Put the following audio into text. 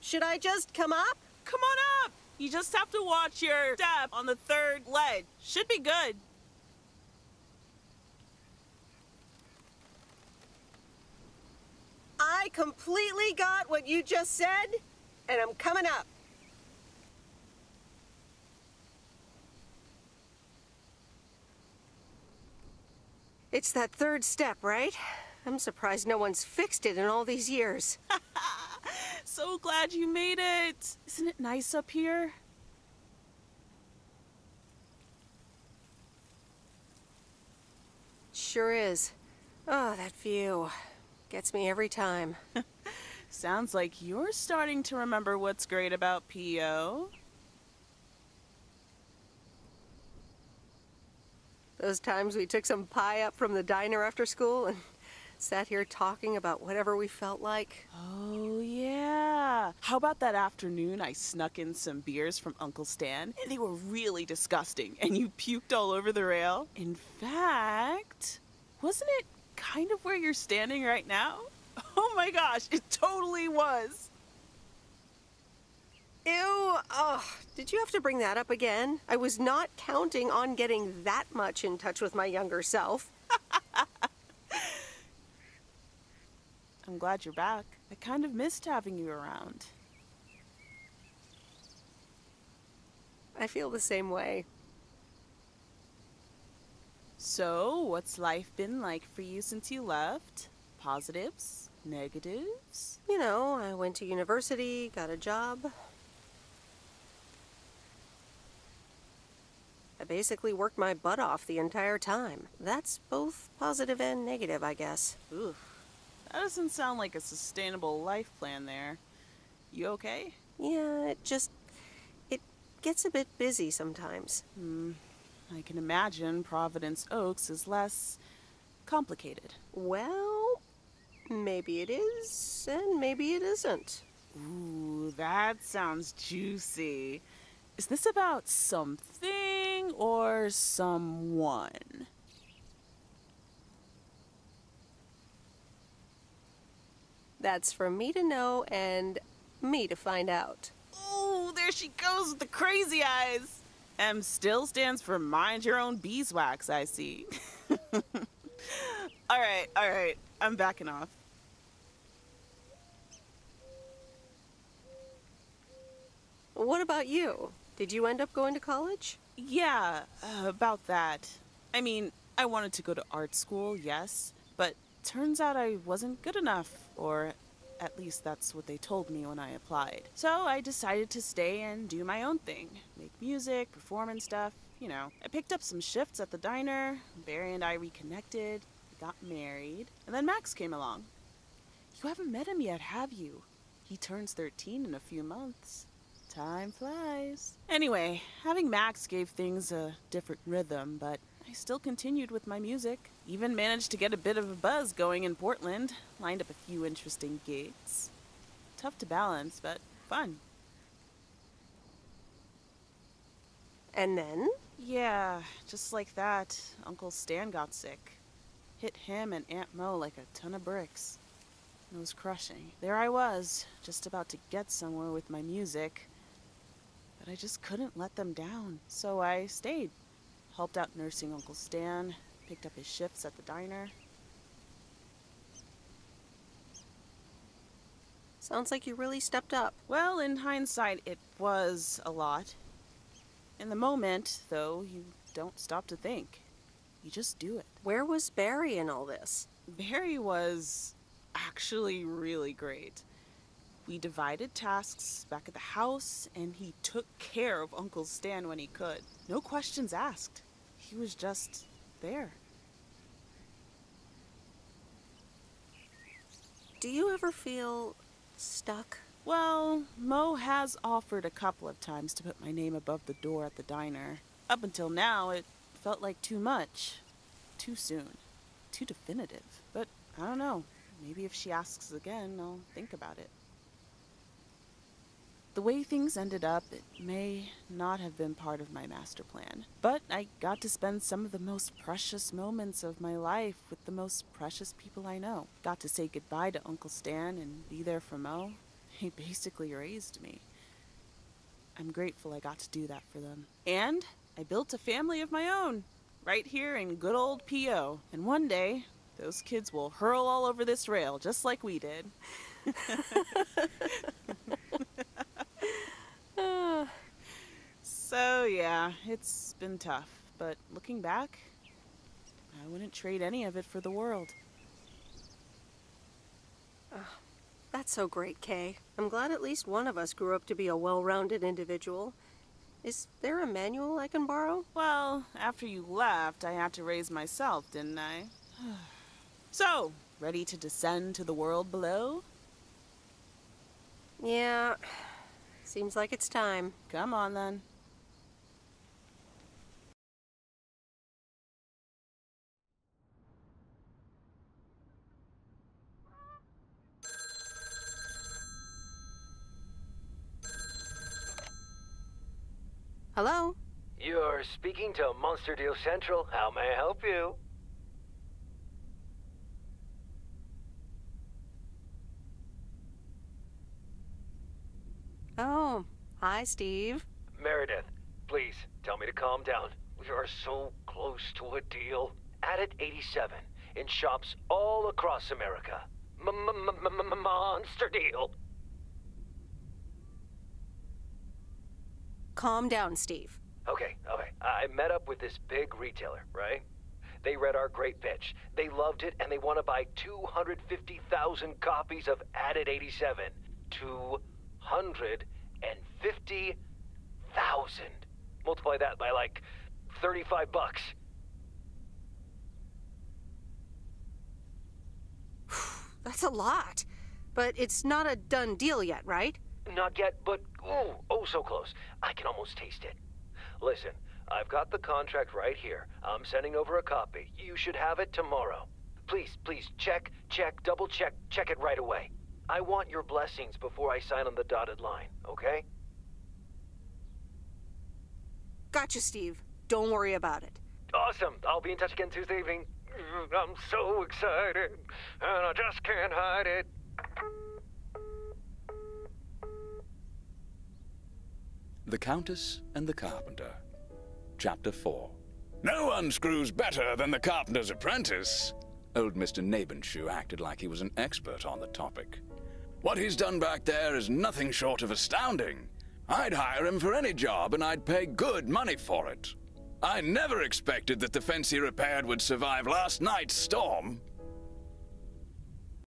Should I just come up? Come on up! You just have to watch your step on the third ledge. Should be good. I completely got what you just said, and I'm coming up. It's that third step, right? I'm surprised no one's fixed it in all these years. So glad you made it. Isn't it nice up here? Sure is. Oh, that view. Gets me every time. Sounds like you're starting to remember what's great about P.O. Those times we took some pie up from the diner after school and sat here talking about whatever we felt like. Oh, yeah. How about that afternoon I snuck in some beers from Uncle Stan, and they were really disgusting, and you puked all over the rail? In fact, wasn't it kind of where you're standing right now? Oh my gosh, it totally was. Ew, oh, did you have to bring that up again? I was not counting on getting that much in touch with my younger self. I'm glad you're back. I kind of missed having you around. I feel the same way. So, what's life been like for you since you left? Positives? Negatives? You know, I went to university, got a job. I basically worked my butt off the entire time. That's both positive and negative, I guess. Oof. That doesn't sound like a sustainable life plan there. You okay? Yeah, it gets a bit busy sometimes. I can imagine Providence Oaks is less complicated. Well, maybe it is, and maybe it isn't. Ooh, that sounds juicy. Is this about something or someone? That's for me to know and me to find out. Ooh, there she goes with the crazy eyes. M still stands for mind your own beeswax, I see. All right, I'm backing off. What about you? Did you end up going to college? Yeah, about that. I mean, I wanted to go to art school, yes, but turns out I wasn't good enough, or at least that's what they told me when I applied. So I decided to stay and do my own thing. Make music, perform and stuff, you know. I picked up some shifts at the diner, Barry and I reconnected, got married, and then Max came along. You haven't met him yet, have you? He turns 13 in a few months. Time flies. Anyway, having Max gave things a different rhythm, but I still continued with my music. Even managed to get a bit of a buzz going in Portland. Lined up a few interesting gigs. Tough to balance, but fun. And then? Yeah, just like that, Uncle Stan got sick. Hit him and Aunt Mo like a ton of bricks. It was crushing. There I was, just about to get somewhere with my music. But I just couldn't let them down, so I stayed. Helped out nursing Uncle Stan, picked up his shifts at the diner. Sounds like you really stepped up. Well, in hindsight, it was a lot. In the moment, though, you don't stop to think. You just do it. Where was Barry in all this? Barry was actually really great. We divided tasks back at the house, and he took care of Uncle Stan when he could. No questions asked. He was just there. Do you ever feel stuck? Well, Mo has offered a couple of times to put my name above the door at the diner. Up until now, it felt like too much. Too soon. Too definitive. But I don't know. Maybe if she asks again, I'll think about it. The way things ended up, it may not have been part of my master plan. But I got to spend some of the most precious moments of my life with the most precious people I know. Got to say goodbye to Uncle Stan and be there for Mo. They basically raised me. I'm grateful I got to do that for them. And I built a family of my own, right here in good old P.O. And one day, those kids will hurl all over this rail, just like we did. So, yeah, it's been tough. But looking back, I wouldn't trade any of it for the world. That's so great, Kay. I'm glad at least one of us grew up to be a well-rounded individual. Is there a manual I can borrow? Well, after you left, I had to raise myself, didn't I? So, ready to descend to the world below? Yeah, seems like it's time. Come on, then. Hello? You're speaking to Monster Deal Central. How may I help you? Oh, hi, Steve. Meredith, please tell me to calm down. We are so close to a deal. Added 87 in shops all across America. Monster Deal. Calm down, Steve. Okay. I met up with this big retailer, right? They read our great pitch. They loved it, and they want to buy 250,000 copies of Added 87. 250,000. Multiply that by like $35. That's a lot. But it's not a done deal yet, right? Not yet, but oh, so close. I can almost taste it. Listen, I've got the contract right here. I'm sending over a copy. You should have it tomorrow. Please, check, double check it right away. I want your blessings before I sign on the dotted line, okay? Gotcha, Steve. Don't worry about it. Awesome. I'll be in touch again Tuesday evening. I'm so excited, and I just can't hide it. The Countess and the Carpenter. Chapter 4. No one screws better than the carpenter's apprentice. Old Mr. Nabenshoe acted like he was an expert on the topic. What he's done back there is nothing short of astounding. I'd hire him for any job, and I'd pay good money for it. I never expected that the fence he repaired would survive last night's storm.